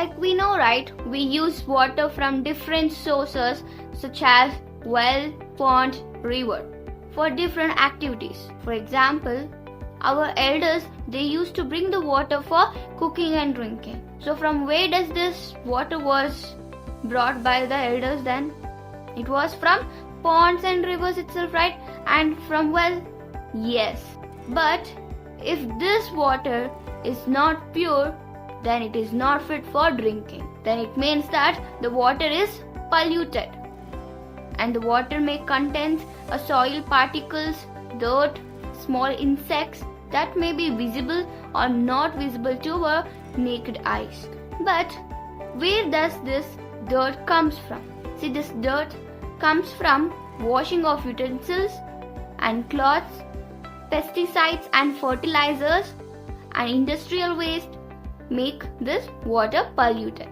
Like we know, right? We use water from different sources such as well, pond, river for different activities. For example, our elders, they used to bring the water for cooking and drinking. So from where does this water was brought by the elders then? It was from ponds and rivers itself, right? And from well? Yes. But if this water is not pure, then it is not fit for drinking. Then it means that the water is polluted. And the water may contain soil particles, dirt, small insects that may be visible or not visible to our naked eyes. But where does this dirt comes from? See, this dirt comes from washing of utensils and clothes, pesticides and fertilizers, and industrial waste make this water polluted.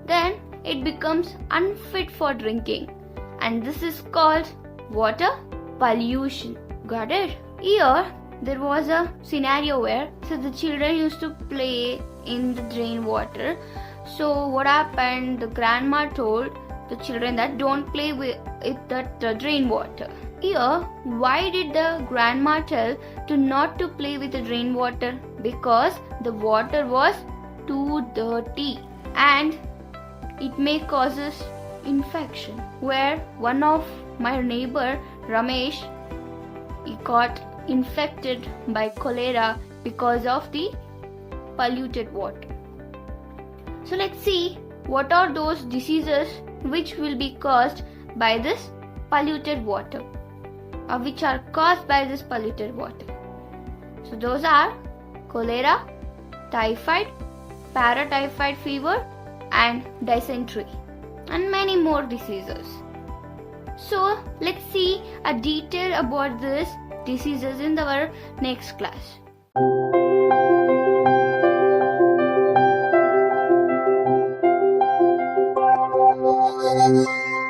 Then it becomes unfit for drinking, and this is called water pollution. Got it? Here there was a scenario where the children used to play in the drain water. So what happened? The grandma told the children that don't play with the drain water. Here, why did the grandma tell to not to play with the drain water? Because the water was too dirty and it may causes infection. Where one of my neighbor Ramesh, he got infected by cholera because of the polluted water. So let's see what are those diseases which will be caused by this polluted water, or which are caused by this polluted water. So those are cholera, typhoid, paratyphoid fever, and dysentery, and many more diseases. So let's see a detail about these diseases in our next class.